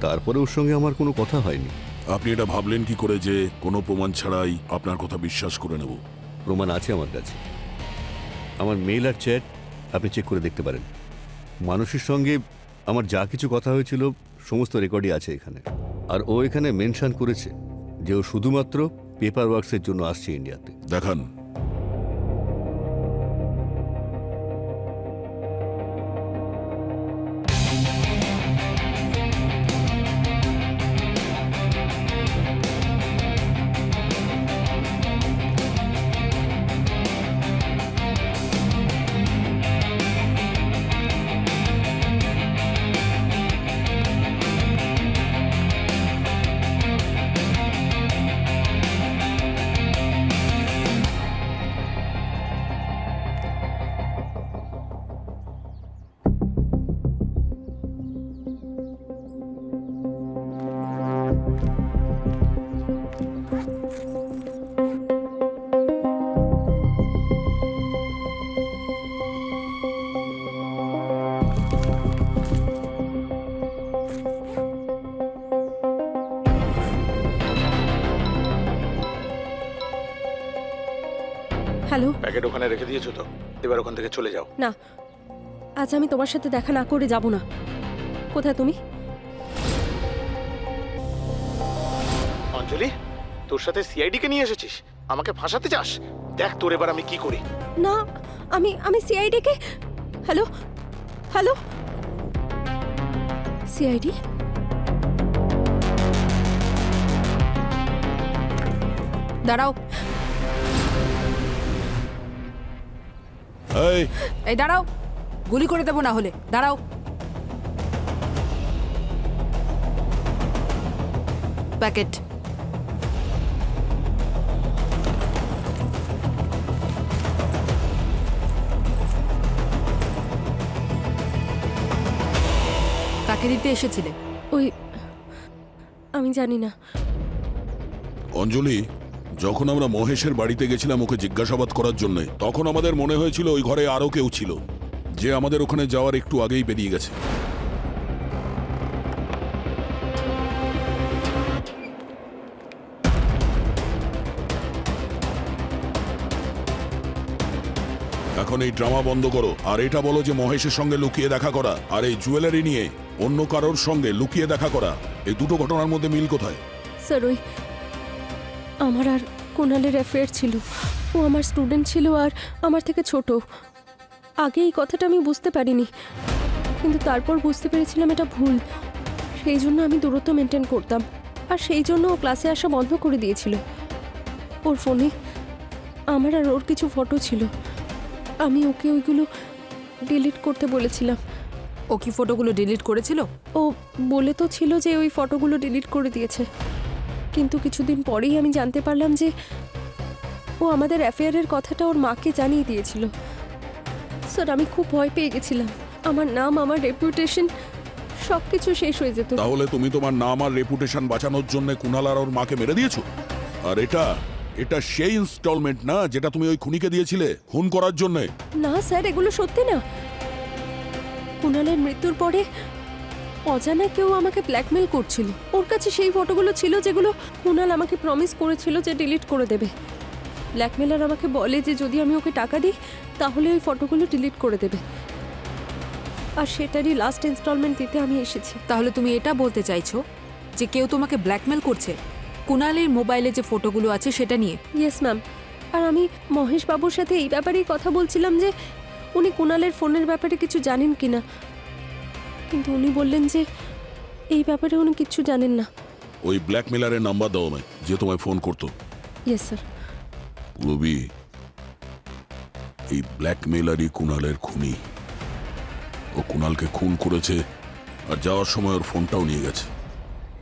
তারপরে ওর সঙ্গে আমার কোনো কথা হয়নি। আপনি এটা ভাবলেন কি করে যে কোনো প্রমাণ ছাড়াই আপনার কথা বিশ্বাস করে নেব? প্রমাণ আছে আমার কাছে। আমার মেইল আর চ্যাট আপনি চেক করে দেখতে পারেন। মানুষের সঙ্গে আমার যা কিছু কথা হয়েছিল সমস্ত রেকর্ডই আছে এখানে। আর ও এখানে মেনশন করেছে যে ও শুধুমাত্র পেপার ওয়ার্কসের জন্য আসছে ইন্ডিয়াতে। দেখান। হ্যালো। প্যাকেট ওখানে রেখে দিয়েছো তো, এবার ওখান থেকে চলে যাও। না, আজ আমি তোমার সাথে দেখা না করে যাব না। কোথায় তুমি? অঞ্জলি, তোর সাথে সিআইডি কে নিয়ে এসেছিস? আমাকে ফাঁসাতে চাস? দেখ তোর এবার আমি কি করি। না, আমি সিআইডি কে। Hello hello, CID? দাঁড়াও, এই দাঁড়াও, গুলি করে দেবো না হলে। দাঁড়াও। প্যাকেট। কাকে দিতে এসেছিলে? ওই, আমি জানি না। অঞ্জলি, যখন আমরা মহেশের বাড়িতে গেছিলাম ওকে জিজ্ঞাসাবাদ করার জন্য, তখন আমাদের মনে হয়েছিল ওই ঘরে আরো কেউ ছিল, যে আমাদের ওখানে যাওয়ার একটু আগেই বেরিয়ে গেছে। এখন এই ড্রামা বন্ধ করো আর এটা বলো যে মহেশের সঙ্গে লুকিয়ে দেখা করা আর এই জুয়েলারি নিয়ে অন্য কারোর সঙ্গে লুকিয়ে দেখা করা, এই দুটো ঘটনার মধ্যে মিল কোথায়? স্যার, ওই আমার আর কুণালের অ্যাফেয়ার ছিল। ও আমার স্টুডেন্ট ছিল আর আমার থেকে ছোট। আগে এই কথাটা আমি বুঝতে পারিনি, কিন্তু তারপর বুঝতে পেরেছিলাম এটা ভুল। সেই জন্য আমি দূরত্ব মেনটেন করতাম, আর সেই জন্য ও ক্লাসে আসা বন্ধ করে দিয়েছিল। ওর ফোনে আমার আর ওর কিছু ফটো ছিল। আমি ওকে ওইগুলো ডিলিট করতে বলেছিলাম। ও কি ফটোগুলো ডিলিট করেছিল? ও বলে তো ছিল যে ওই ফটোগুলো ডিলিট করে দিয়েছে, কিন্তু কিছুদিন পরেই আমি জানতে পারলাম যে ও আমাদের অ্যাফেয়ারের কথাটা ওর মাকে জানিয়ে দিয়েছিল। স্যার, আমি খুব ভয় পেয়ে গেছিলাম। আমার নাম, আমার রেপুটেশন সব কিছু শেষ হয়ে যেত। তাহলে তুমি তোমার নাম আর রেপুটেশন বাঁচানোর জন্য কুণাল আর ওর মাকে মেরে দিয়েছো? আর এটা সেই ইনস্টলমেন্ট না যেটা তুমি ওই খুনিকে দিয়েছিলে খুন করার জন্য? না স্যার, এগুলো সত্যি না। কুণালের মৃত্যুর পরে অজানা কেউ আমাকে ব্ল্যাকমেল করছিল। ওর কাছে সেই ফটোগুলো ছিল যেগুলো কুণাল আমাকে প্রমিস করেছিল যে ডিলিট করে দেবে। ব্ল্যাকমেলার আমাকে বলে যে যদি আমি ওকে টাকা দিই তাহলে ওই ফটোগুলো ডিলিট করে দেবে, আর সেটারই লাস্ট ইনস্টলমেন্ট দিতে আমি এসেছি। তাহলে তুমি এটা বলতে চাইছো যে কেউ তোমাকে ব্ল্যাকমেল করছে কুণালের মোবাইলে যে ফটোগুলো আছে সেটা নিয়ে? Yes ma'am. আর আমি মহেশ বাবুর সাথে এই ব্যাপারেই কথা বলছিলাম যে উনি কুণালের ফোনের ব্যাপারে কিছু জানেন কিনা, কিন্তু উনি বললেন যে এই ব্যাপারে উনি কিচ্ছু জানেন না। ওই ব্ল্যাকমেলারের নাম্বার দাও আমায়, যে তোমায় ফোন করতো। Yes sir. রবি, এই ব্ল্যাকমেলারই কুণালের খুনি। ও কুণালকে খুন করেছে আর যাওয়ার সময় ওর ফোনটাও নিয়ে গেছে।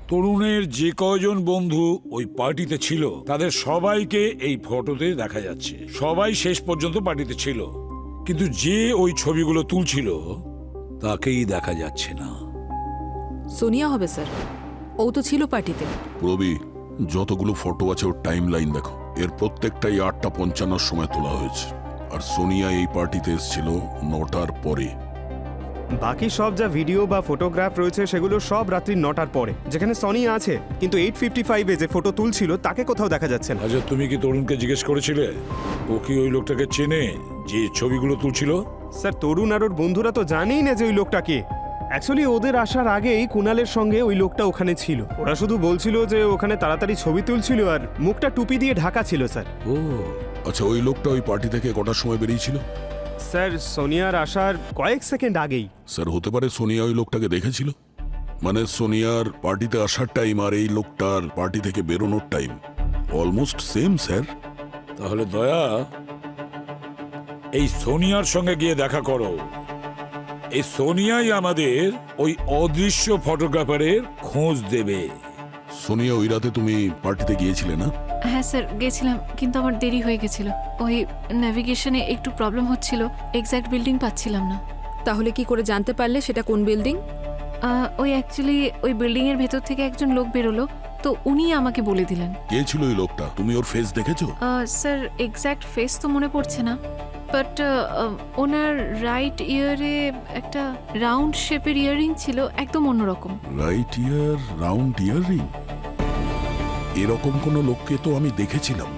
তরুণের যে কয়জন বন্ধু ওই পার্টিতে ছিল তাদের সবাইকে এই ফটোতে দেখা যাচ্ছে। সবাই শেষ পর্যন্ত পার্টিতে ছিল, কিন্তু যে ওই ছবিগুলো তুলছিল তাকেই দেখা যাচ্ছে না। সোনিয়া হবে স্যার, ও তো ছিল পার্টিতে। রবি, যতগুলো ফটো আছে ওর টাইম লাইন দেখো, এর প্রত্যেকটাই 8:55 সময় তোলা হয়েছে, আর সোনিয়া এই পার্টিতে এসেছিল 9টার পরে। বাকি সব যা ভিডিও বা ফটোগ্রাফ রয়েছে সেগুলো সব রাত্রি 9টার পরে, যেখানে সনিয়া আছে, কিন্তু 8:55 যে ফটো তুলছিল তাকে কোথাও দেখা যাচ্ছে না। আচ্ছা, তুমি কি তরুণকে জিজ্ঞেস করেছিলে ও কি ওই লোকটাকে চেনে যে ছবিগুলো তুলছিল? স্যার, তরুণ আর ওর বন্ধুরা তো জানেই না যে ওই লোকটা কে। অ্যাকচুয়ালি ওদের আসার আগেই কুণালের সঙ্গে ওই লোকটা ওখানে ছিল। ওরা শুধু বলছিল যে ওখানে তাড়াতাড়ি ছবি তুলছিল আর মুখটা টুপি দিয়ে ঢাকা ছিল স্যার। ও আচ্ছা, ওই লোকটা ওই পার্টি থেকে কটার সময় বেরিয়েছিল? স্যার, সোনিয়ার আসার কয়েক সেকেন্ড আগেই। স্যার, হতে পারে সোনিয়া ওই লোকটাকে দেখেছিল, মানে সোনিয়ার পার্টিতে আসার টাইম আর এই লোকটার পার্টি থেকে বেরোনোর টাইম অলমোস্ট সেম স্যার। তাহলে দয়া, এই সোনিয়ার সঙ্গে গিয়ে দেখা করো। এই সোনিয়াই আমাদের ওই অদৃশ্য ফটোগ্রাফারের খোঁজ দেবে। সোনিয়া, ওই রাতে তুমি পার্টিতে গিয়েছিলে না? হ্যাঁ স্যার, গেছিলাম, কিন্তু আমার দেরি হয়ে গেছিল। ওই নেভিগেশনে একটু প্রবলেম হচ্ছিল, এক্স্যাক্ট বিল্ডিং পাচ্ছিলাম না। তাহলে কি করে জানতে পারলে সেটা কোন বিল্ডিং? ওই অ্যাকচুয়ালি ওই বিল্ডিংয়ের ভেতর থেকে একজন লোক বেরোলো, তো উনি আমাকে বলে দিলেন। কে ছিল ওই লোকটা? তুমি ওর ফেস দেখেছো? স্যার, এক্স্যাক্ট ফেস তো মনে পড়ছে না, বাট ওনার রাইট ইয়ারে একটা রাউন্ড শেপের ইয়াররিং ছিল, একদম অন্যরকম। রাইট ইয়ার, রাউন্ড ইয়াররিং? এরকম কোনো লোককে তো আমি দেখেছিলাম।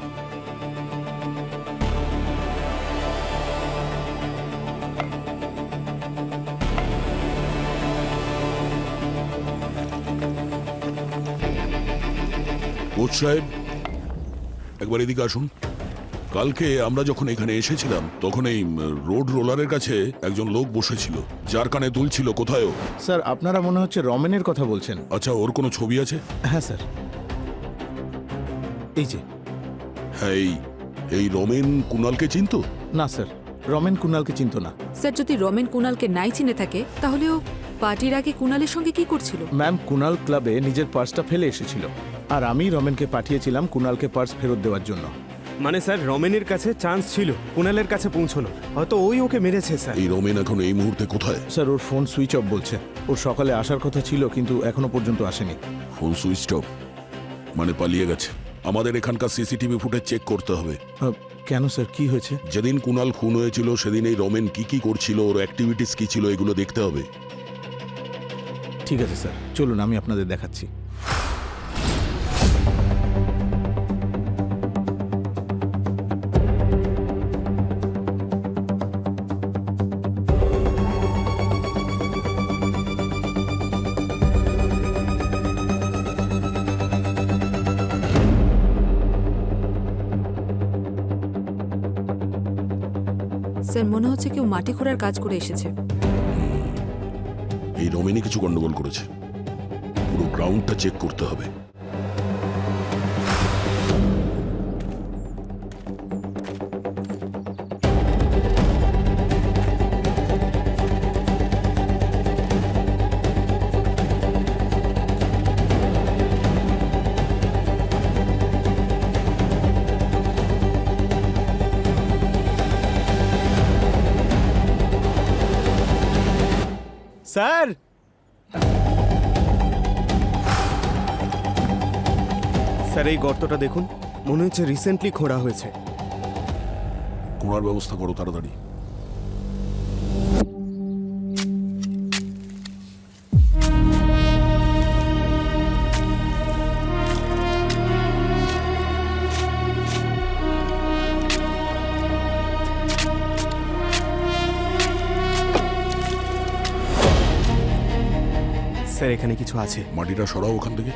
কোচ সাহেব একবার এদিকে আসুন। কালকে আমরা যখন এখানে এসেছিলাম তখন এই রোড রোলারের কাছে একজন লোক বসেছিল, যার কানে তুলছিল। কোথায় ও? স্যার আপনারা মনে হচ্ছে রমেনের কথা বলছেন। আচ্ছা, ওর কোনো ছবি আছে? হ্যাঁ স্যার, এই যে। হ্যাঁ, এই রমেন কুণালকে চিনতো? না স্যার, রমেন কুণালকে চিনত না। স্যার, যদি রমেন কুণালকে নাই চিনে থাকে তাহলে ও পার্টির আগে কুণালের সঙ্গে কি করছিল? ম্যাম, কুণাল ক্লাবে নিজের পার্সটা ফেলে এসেছিল, আর আমি রমেনকে পাঠিয়েছিলাম কুণালকে পার্স ফেরত দেওয়ার জন্য। মানে স্যার, রমেনের কাছে চান্স ছিল কুণালের কাছে পৌঁছানোর, হয়তো ওই ওকে মেরেছে স্যার। এই রমেন এখন এই মুহূর্তে কোথায়? স্যার, ওর ফোন সুইচ অফ বলছে। ওর সকালে আসার কথা ছিল কিন্তু এখনো পর্যন্ত আসেনি। ফোন সুইচ অফ মানে পালিয়ে গেছে। আমাদের এখানকার সিসিটিভি ফুটেজ চেক করতে হবে। কেন স্যার, কি হয়েছে? যেদিন কুণাল খুন হয়েছিল সেদিন এই রমেন কি কি করছিল, ওর অ্যাক্টিভিটিস কি ছিল, এগুলো দেখতে হবে। ঠিক আছে স্যার, চলুন আমি আপনাদের দেখাচ্ছি। স্যার, মনে হচ্ছে কেউ মাটি খোঁড়ার কাজ করে এসেছে। এই রমেনই কিছু গন্ডগোল করেছে। পুরো গ্রাউন্ডটা চেক করতে হবে। স্যার, স্যার এই গর্তটা দেখুন, মনে হচ্ছে রিসেন্টলি খোঁড়া হয়েছে। কোনার ব্যবস্থা করো তাড়াতাড়ি। স্যার, এখানে কিছু আছে। মাটিটা সরাও ওখান থেকে।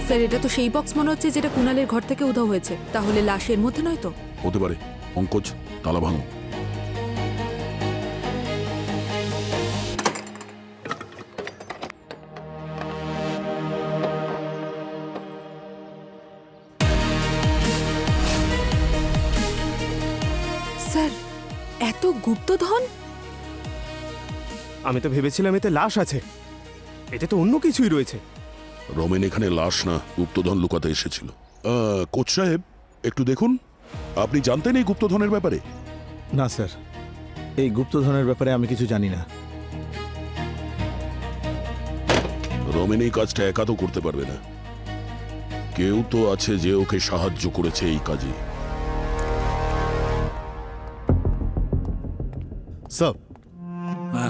স্যার, এটা তো সেই বক্স মনে হচ্ছে যেটা কুণালের ঘর থেকে উধাও হয়েছে। তাহলে লাশের মধ্যে নয় তো? হতে পারে। পঙ্কজ, তালা ভাঙো। স্যার, এত গুপ্তধন? আমি তো ভেবেছিলাম এতে লাশ আছে, এটা তো অন্য কিছুই রয়েছে। রমেন এখানে লাশ না, গুপ্তধন লুকাতে এসেছিল। কোচ সাহেব, একটু দেখুন। আপনি জানতেন এই গুপ্তধনের ব্যাপারে? না স্যার, এই গুপ্তধনের ব্যাপারে আমি কিছু জানি না। রমেন এই কাজটা একা তো করতে পারবে না, কেউ তো আছে যে ওকে সাহায্য করেছে এই কাজে। স্যার,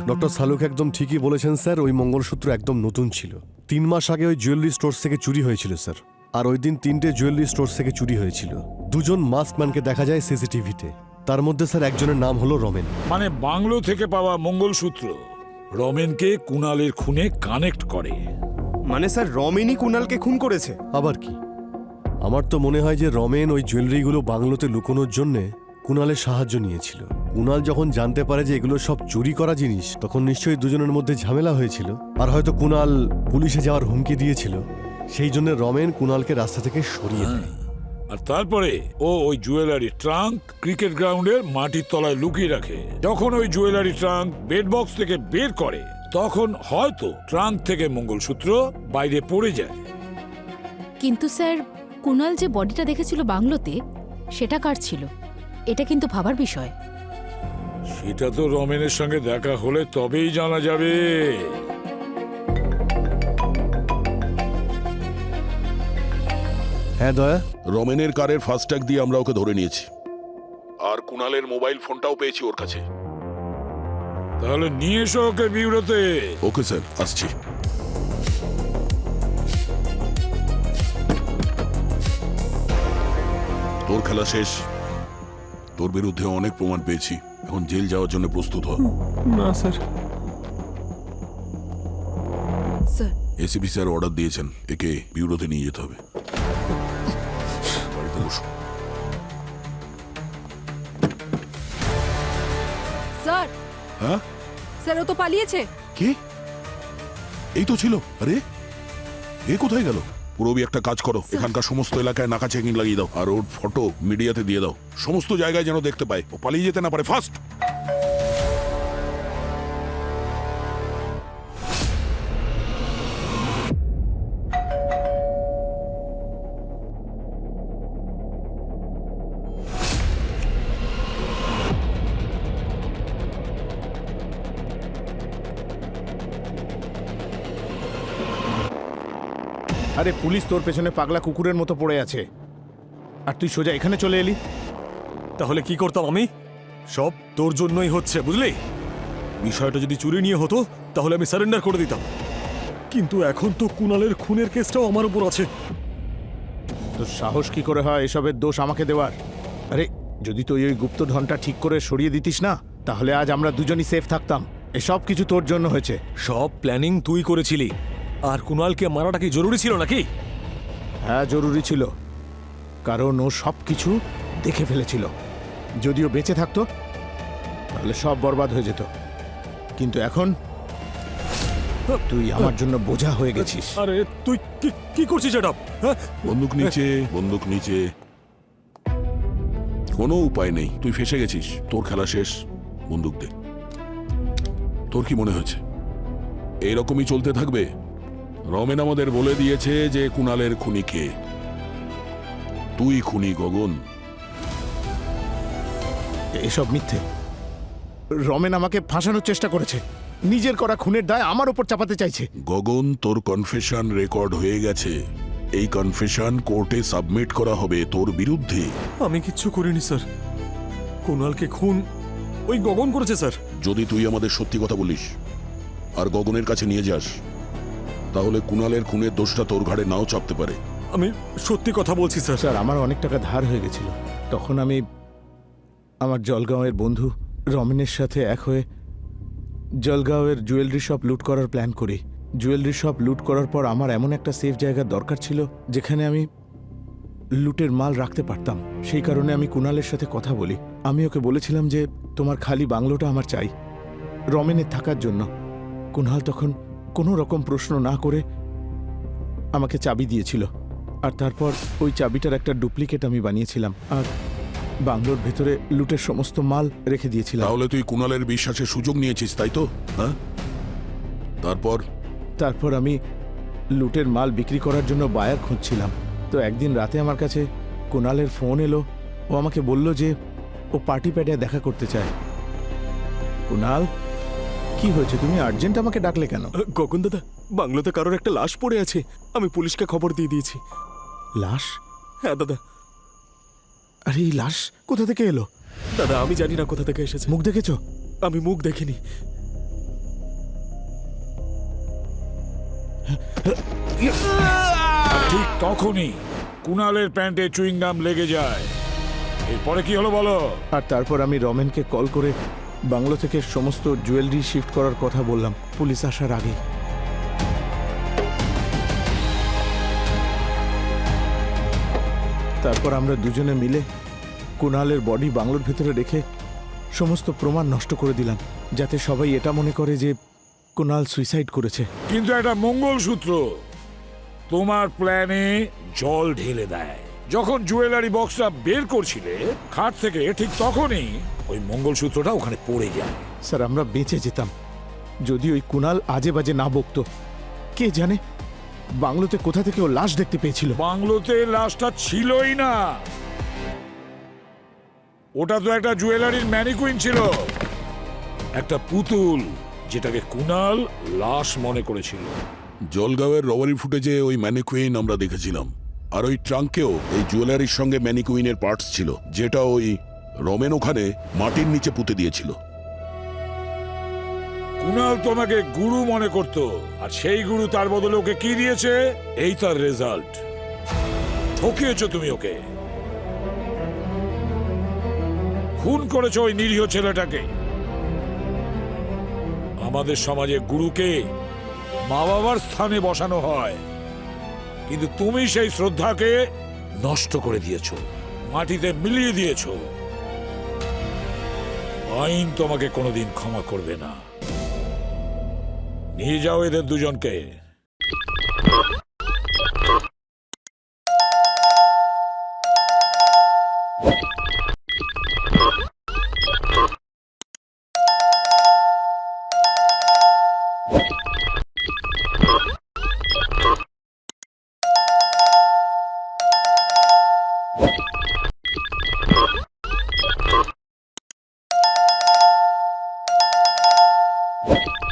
ডক্টর সালুক একদম ঠিকই বলেছেন স্যার। ওই মঙ্গলসূত্র একদম নতুন ছিল। 3 মাস আগে ওই জুয়েলারি স্টোর থেকে চুরি হয়েছিল স্যার। আর ওই দিন 3টে জুয়েলারি স্টোর থেকে চুরি হয়েছিল। 2জন মাস্কম্যানকে দেখা যায় সিসিটিভিতে। তার মধ্যে স্যার একজনের নাম হলো রমেন। মানে বাংলো থেকে পাওয়া মঙ্গলসূত্র রমেনকে কুণালের খুনে কানেক্ট করে। মানে স্যার, রমেনই কুণালকে খুন করেছে? আবার কি? আমার তো মনে হয় যে রমেন ওই জুয়েলারিগুলো বাংলোতে লুকোনোর জন্যে কুণালের সাহায্য নিয়েছিল। কুণাল যখন জানতে পারে যে এগুলো সব চুরি করা জিনিস, তখন নিশ্চয়ই দুজনের মধ্যে ঝামেলা হয়েছিল। আর হয়তো কুণাল পুলিশে যাওয়ার হুমকি দিয়েছিল। সেই জন্য রমেন কুণালকে রাস্তা থেকে সরিয়ে দেয়। আর তারপরে ও ওই জুয়েলারি ট্রাঙ্ক ক্রিকেট গ্রাউন্ডের মাটির তলায় লুকিয়ে রাখে। যখন ওই জুয়েলারি ট্রাঙ্ক বেড বক্স থেকে বের করে, তখন হয়তো ট্রাঙ্ক থেকে মঙ্গলসূত্র বাইরে পড়ে যায়। কিন্তু স্যার, কুণাল যে বডিটা দেখেছিল বাংলোতে, সেটা কার ছিল? এটা কিন্তু ভাবার বিষয়। সেটা তো রমেনের সঙ্গে দেখা হলে তবেই জানা যাবে। হ্যাঁ দয়া, রমেনের কারের ফাস্ট্যাগ দিয়ে আমরা ওকে ধরে নিয়েছি, আর কুণালের মোবাইল ফোনটাও পেয়েছি ওর কাছে। তাহলে নিয়ে এসো ওকে বিউরোতে। ওকে স্যার, আসছি। তোর খেলা শেষ। তোর বিরুদ্ধে অনেক প্রমাণ পেয়েছি, এখন জেল যাওয়ার জন্য প্রস্তুত হ। না sir. Sir ACP sir order দিয়েছেন, একে বিউরোতে নিয়ে যেতে হবে। বাড়িতে বসো। স্যার, হ্যাঁ স্যার ও তো পালিয়েছে। কি? এই তো ছিল। আরে এ কোথায় গেল? পুরবি একটা কাজ করো, এখানকার সমস্ত এলাকায় নাকা চেকিং লাগিয়ে দাও, আর ওর ফটো মিডিয়াতে দিয়ে দাও, সমস্ত জায়গায় যেন দেখতে পায়, ও পালিয়ে যেতে না পারে। ফাস্ট। আরে পুলিশ তোর পেছনে পাগলা কুকুরের মতো পড়ে আছে, আর তুই সোজা এখানে চলে এলি। তাহলে কি করতাম আমি? সব তোর জন্যই হচ্ছে, বুঝলি? বিষয়টা যদি চুরি নিয়ে হতো তাহলে আমি সারেন্ডার করে দিতাম, কিন্তু এখন তো কুণালের খুনের কেসটাও আমার উপর আছে। তোর সাহস কি করে হয় এসবের দোষ আমাকে দেওয়ার? আরে যদি তুই ওই গুপ্তধনটা ঠিক করে সরিয়ে দিতিস না, তাহলে আজ আমরা দুজনই সেফ থাকতাম। এসব কিছু তোর জন্য হয়েছে। সব প্ল্যানিং তুই করেছিলি, আর কুণালকে মারাটা কি জরুরি ছিল নাকি? হ্যাঁ জরুরি ছিল, কারণ ও সব কিছু দেখে ফেলেছিল। যদিও বেঁচে থাকতো তাহলে সব বরবাদ হয়ে যেত, কিন্তু এখন তুই আমার জন্য বোঝা হয়ে গেছিস। আরে তুই কি করছিস এটা? বন্দুক নিচে, বন্দুক নিচে। কোনো উপায় নেই, তুই ফেসে গেছিস, তোর খেলা শেষ। বন্দুক দে। তোর কি মনে হয়েছে এইরকমই চলতে থাকবে? রমেন আমাদের বলে দিয়েছে যে কুণালের খুনি কে। তুই খুনি গগন। এসব মিথ্যে। রমেন আমাকে ফাঁসানোর চেষ্টা করেছে, নিজের করা খুনের দায় আমার উপর চাপাতে চাইছে। গগন, তোর কনফেশন রেকর্ড হয়ে গেছে, এই কনফেশন কোর্টে সাবমিট করা হবে তোর বিরুদ্ধে। আমি কিচ্ছু করিনি স্যার, কুণালকে খুন ওই গগন করেছে স্যার। যদি তুই আমাদের সত্যি কথা বলিস আর গগনের কাছে নিয়ে যাস, তাহলে কুণালের খুনের দোষটা তোর ঘাড়ে নাও চাপতে পারে। আমি সত্যি কথা বলছি স্যার। স্যার আমার অনেক টাকা ধার হয়ে গেছিল, তখন আমি আমার জলগাঁওয়ের বন্ধু রমেনের সাথে এক হয়ে জলগাঁওয়ের জুয়েলারি শপ লুট করার প্ল্যান করি। জুয়েলারি শপ লুট করার পর আমার এমন একটা সেফ জায়গার দরকার ছিল যেখানে আমি লুটের মাল রাখতে পারতাম। সেই কারণে আমি কুণালের সাথে কথা বলি। আমি ওকে বলেছিলাম যে তোমার খালি বাংলোটা আমার চাই রমেনের থাকার জন্য। কুণাল তখন কোনো রকম প্রশ্ন না করে আমাকে চাবি দিয়েছিল, আর তারপর ওই চাবিটার একটা ডুপ্লিকেট আমি বানিয়েছিলাম আর বাংলোর ভেতরে লুটের সমস্ত মাল রেখে দিয়েছিলাম। তাহলে তুই কুণালের বিশ্বাসের সুযোগ নিয়েছিস, তাই তো? হ্যাঁ, তারপর আমি লুটের মাল বিক্রি করার জন্য বায়ার খুঁজছিলাম। তো একদিন রাতে আমার কাছে কুণালের ফোন এলো। ও আমাকে বলল যে ও পার্টি প্যাডে দেখা করতে চায়। কুণাল, কি হয়েছে? তুমি আর্জেন্ট আমাকে ডাকলে কেন? গগন দাদা, বাংলোতে কারোর একটা লাশ পড়ে আছে, আমি পুলিশকে খবর দিয়ে দিয়েছি। লাশ? হ্যাঁ দাদা। আরে এই লাশ কোথা থেকে এলো? দাদা আমি জানি না কোথা থেকে এসেছে। মুখ দেখেছো? আমি মুখ দেখিনি। ঠিক তখনই কুণালের প্যান্টে চুইং গাম লেগে যায়। এরপরে কি হলো বলো? আর তারপর আমি রমেনকে কল করে বাংলো থেকে সমস্ত জুয়েলারি শিফট করার কথা বললাম পুলিশ আসার আগে। তারপর আমরা দুজনে মিলে কুণালের বডি বাংলোর ভেতরে রেখে সমস্ত প্রমাণ নষ্ট করে দিলাম, যাতে সবাই এটা মনে করে যে কুণাল সুইসাইড করেছে। কিন্তু একটা মঙ্গলসূত্র তোমার প্ল্যানে জল ঢেলে দেয়। যখন জুয়েলারি বক্সটা বের করছিলে খাট থেকে, ঠিক তখনই ওই মঙ্গলসূত্রটা ওখানে পড়ে যায়। স্যার আমরা বেঁচে যেতাম যদি ওই কুণাল আজে বাজে না বকতো। কে জানে বাংলোতে কোথা থেকে ও লাশ দেখতে পেয়েছিল। বাংলোতে লাশটা ছিলই না, ওটা তো একটা জুয়েলারির ম্যানিকুইন ছিল, একটা পুতুল, যেটাকে কুণাল লাশ মনে করেছিল। জলগাঁওয়ের রবারি ফুটেজে ওই ম্যানিকুইন আমরা দেখেছিলাম, আর ওই ট্রাঙ্কেও এই জুয়েলারির সঙ্গে ম্যানিকুইনের পার্টস ছিল, যেটা ওই রমেন ওখানে মাটির নিচে পুঁতে দিয়েছিল। কুণাল তোমাকে গুরু মনে করত, আর সেই গুরু তার বদলে ওকে কি দিয়েছে? এই তার রেজাল্ট। ঠকিয়েছো তুমি ওকে। খুন করেছো ওই নিরীহ ছেলেটাকে। আমাদের সমাজে গুরুকে মা বাবার স্থানে বসানো হয়, কিন্তু তুমি সেই শ্রদ্ধাকে নষ্ট করে দিয়েছো, মাটিতে মিলিয়ে দিয়েছো। আইন তোমাকে কোনোদিন ক্ষমা করবে না। নিয়ে যাও এদের দুজনকে। you